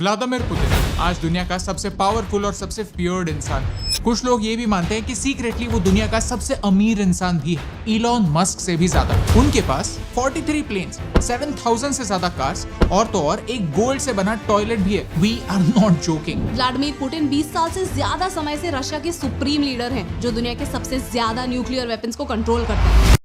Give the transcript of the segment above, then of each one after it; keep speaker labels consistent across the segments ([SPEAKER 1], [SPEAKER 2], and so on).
[SPEAKER 1] Vladimir Putin आज दुनिया का सबसे पावरफुल और सबसे फियर्ड इंसान है। कुछ लोग ये भी मानते हैं कि सीक्रेटली वो दुनिया का सबसे अमीर इंसान भी है, इलॉन मस्क से भी ज्यादा। उनके पास 43 प्लेन्स, 7000 से ज्यादा कार्स और तो और एक गोल्ड से बना टॉयलेट भी है। We are not joking.
[SPEAKER 2] Vladimir Putin 20 साल से ज्यादा समय से रशिया के सुप्रीम लीडर हैं, जो दुनिया के सबसे ज्यादा न्यूक्लियर वेपन्स को कंट्रोल करते हैं।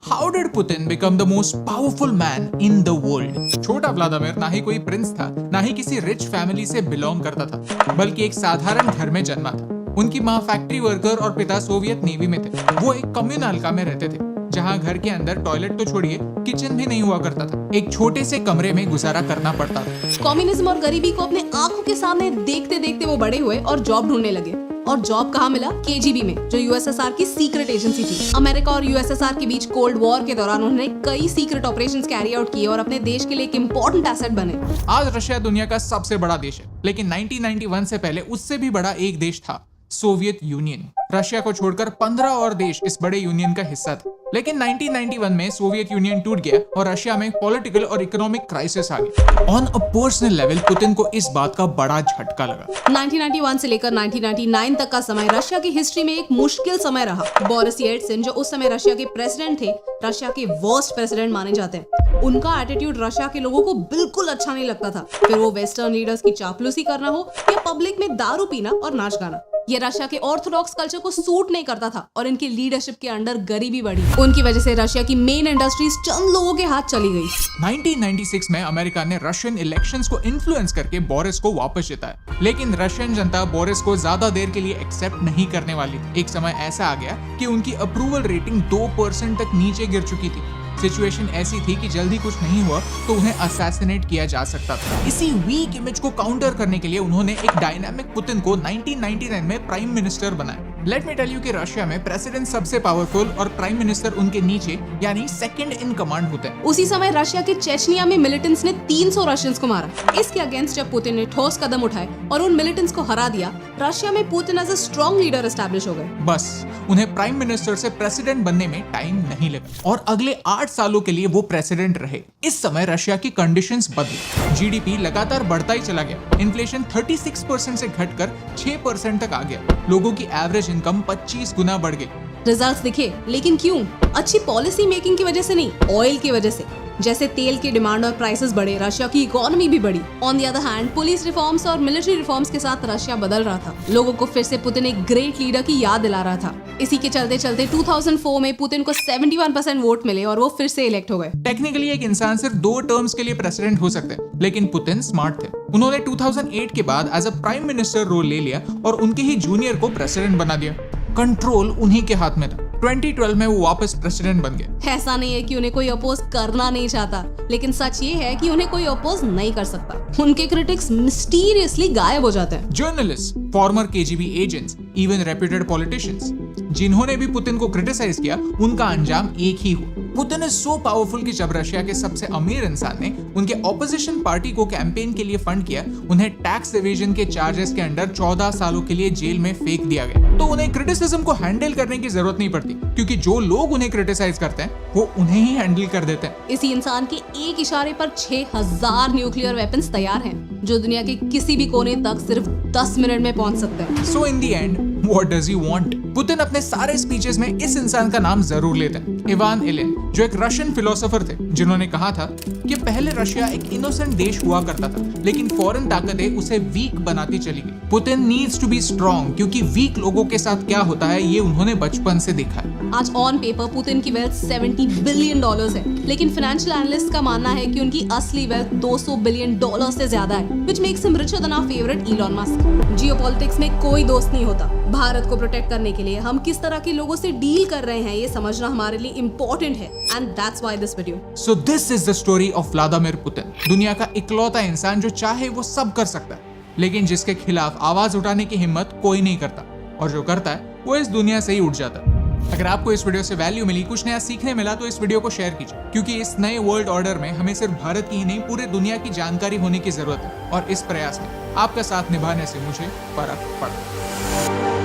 [SPEAKER 1] How did Putin become the most powerful man in the world? छोटा व्लादिमीर ना ही कोई प्रिंस था, ना ही किसी रिच फैमिली से बिलोंग करता था, बल्कि एक साधारण घर में जन्मा था। उनकी माँ फैक्ट्री वर्कर और पिता सोवियत नेवी में थे। वो एक कम्युनल में रहते थे, जहाँ घर के अंदर टॉयलेट तो छोड़िए, किचन भी नहीं हुआ करता था। एक छोटे से कमरे में गुजारा करना पड़ता था।
[SPEAKER 2] कम्युनिज्म और गरीबी को अपने आंखों के सामने देखते देखते वो बड़े हुए और जॉब ढूंढने लगे। और जॉब कहाँ मिला? केजीबी में, जो यूएसएसआर की सीक्रेट एजेंसी थी। अमेरिका और यूएसएसआर के बीच कोल्ड वॉर के दौरान उन्होंने कई सीक्रेट ऑपरेशंस कैरी आउट किए और अपने देश के लिए एक इम्पोर्टेंट एसेट बने।
[SPEAKER 1] आज रशिया दुनिया का सबसे बड़ा देश है, लेकिन 1991 से पहले उससे भी बड़ा एक देश था, सोवियत यूनियन। रशिया को छोड़कर 15 और देश इस बड़े यूनियन का हिस्सा थे। लेकिन 1991 में सोवियत यूनियन टूट गया और रशिया में पॉलिटिकल और इकोनॉमिक क्राइसिस आ गई। On a personal level Putin को इस बात का बड़ा झटका लगा।
[SPEAKER 2] 1991 से लेकर 1999 तक का समय रशिया की हिस्ट्री में एक मुश्किल समय रहा। बोरिस येल्त्सिन, जो उस समय रशिया के प्रेसिडेंट थे, रशिया के वर्स्ट प्रेसिडेंट माने जाते हैं। उनका एटीट्यूड रशिया के लोगों को बिल्कुल अच्छा नहीं लगता था। फिर वो वेस्टर्न लीडर्स की चापलूसी करना हो या पब्लिक में दारू पीना और नाच गाना, ये रशिया के ऑर्थोडॉक्स कल्चर को सूट नहीं करता था और इनके लीडरशिप के अंडर गरीबी बढ़ी। उनकी वजह से रशिया की मेन इंडस्ट्रीज चंद लोगों के हाथ चली गई।
[SPEAKER 1] 1996 में अमेरिका ने रशियन इलेक्शंस को इन्फ्लुएंस करके बोरिस को वापस जिताया, लेकिन रशियन जनता बोरिस को ज्यादा देर के लिए एक्सेप्ट नहीं करने वाली थी। एक समय ऐसा आ गया कि उनकी अप्रूवल रेटिंग 2% तक नीचे गिर चुकी थी। सिचुएशन ऐसी थी कि जल्दी कुछ नहीं हुआ तो उन्हें असैसिनेट किया जा सकता था। इसी वीक इमेज को काउंटर करने के लिए उन्होंने एक डायनामिक पुतिन को 1999 में प्राइम मिनिस्टर बनाया। लेट मी टेल यू कि रशिया में प्रेसिडेंट सबसे पावरफुल और प्राइम मिनिस्टर उनके नीचे यानी सेकंड इन कमांड होते हैं।
[SPEAKER 2] उसी समय रशिया के चेचनिया में मिलिटेंट्स ने 300 रशियंस को मारा। इसके अगेंस्ट जब पुतिन ने ठोस कदम उठाए और उन मिलिटेंट्स को हरा दिया, रशिया में Putin as a strong leader establish हो गए।
[SPEAKER 1] बस उन्हें प्राइम मिनिस्टर से प्रेसिडेंट बनने में टाइम नहीं लगा और अगले 8 सालों के लिए वो प्रेसिडेंट रहे। इस समय रशिया की कंडीशंस बदली। जीडीपी लगातार बढ़ता ही चला गया। इन्फ्लेशन 36% से घटकर 6% तक आ गया। लोगों की एवरेज इनकम 25 गुना बढ़ गई।
[SPEAKER 2] रिजल्ट्स दिखे, लेकिन क्यों? अच्छी पॉलिसी मेकिंग की वजह से नहीं, ऑयल की वजह से। जैसे तेल की डिमांड और प्राइसेस बढ़े, रशिया की इकोनॉमी भी बढ़ी। On the other hand, police reforms और मिलिट्री रिफॉर्म्स के साथ रशिया बदल रहा था। लोगों को फिर से पुतिन एक ग्रेट लीडर की याद दिला रहा था। इसी के चलते चलते 2004 में पुतिन को 71% वोट मिले और वो फिर से इलेक्ट हो गए।
[SPEAKER 1] टेक्निकली एक इंसान सिर्फ 2 टर्म्स के लिए प्रेसिडेंट हो सकते हैं, लेकिन पुतिन स्मार्ट थे। उन्होंने 2008 के बाद as a prime minister role ले लिया और उनके ही जूनियर को प्रेसिडेंट बना दिया। कंट्रोल उन्हीं के हाथ में था। 2012 में वो वापस प्रेसिडेंट बन गए।
[SPEAKER 2] ऐसा नहीं है कि उन्हें कोई अपोज करना नहीं चाहता, लेकिन सच ये है कि उन्हें कोई अपोज नहीं कर सकता। उनके क्रिटिक्स मिस्टीरियसली गायब हो जाते हैं।
[SPEAKER 1] Journalist, farmer KGB agents, even reputed politicians, जिन्होंने भी पुतिन को क्रिटिसाइज किया, उनका अंजाम एक ही हुआ। पुतिन इज सो पावरफुल कि जब रशिया के सबसे अमीर इंसान ने उनके ऑपोजिशन पार्टी को कैंपेन के लिए फंड किया, उन्हें टैक्स एवेजन के चार्जेस के अंडर 14 सालों के लिए जेल में फेंक दिया गया। तो उन्हें क्रिटिसिज्म को हैंडल करने की जरूरत नहीं पड़ती, क्योंकि जो लोग उन्हें क्रिटिसाइज करते हैं वो उन्हें ही हैंडल कर देते हैं।
[SPEAKER 2] इसी इंसान के एक इशारे पर 6000 न्यूक्लियर वेपन्स तैयार हैं, जो दुनिया के किसी भी कोने तक सिर्फ 10 मिनट में पहुंच सकते हैं।
[SPEAKER 1] So in the end what does he want? Putin अपने सारे स्पीचेस में इस इंसान का नाम जरूर लेते हैं, इवान इलिन, जो एक रशियन फिलोसोफर थे, जिन्होंने कहा था कि पहले रशिया एक इनोसेंट देश हुआ करता था, लेकिन फॉरेन ताकतें उसे वीक बनाती चली गई। Putin needs to be strong, क्योंकि वीक लोगों के साथ क्या होता है ये उन्होंने बचपन से देखा है।
[SPEAKER 2] आज ऑन पेपर पुतिन की वेल्थ $70 बिलियन है, लेकिन फाइनेंशियल एनालिस्ट का मानना है कि उनकी असली वेल्थ $200 बिलियन से ज्यादा है, which makes him richer than our favorite Elon Musk। Geopolitics में कोई दोस्त नहीं होता। भारत को प्रोटेक्ट करने के लिए हम किस तरह के लोगों से डील कर रहे हैं, ये समझना हमारे लिए इम्पोर्टेंट है। And that's why this video.
[SPEAKER 1] So this is the story of Vladimir Putin, दुनिया का इकलौता इंसान जो चाहे वो सब कर सकता है, लेकिन जिसके खिलाफ आवाज उठाने की हिम्मत कोई नहीं करता, और जो करता है वो इस दुनिया से ही उठ जाता है। अगर आपको इस वीडियो से वैल्यू मिली, कुछ नया सीखने मिला, तो इस वीडियो को शेयर कीजिए, क्योंकि इस नए वर्ल्ड ऑर्डर में हमें सिर्फ भारत की ही नहीं पूरे दुनिया की जानकारी होने की जरूरत है, और इस प्रयास में आपका साथ निभाने से मुझे फर्क पड़ता है।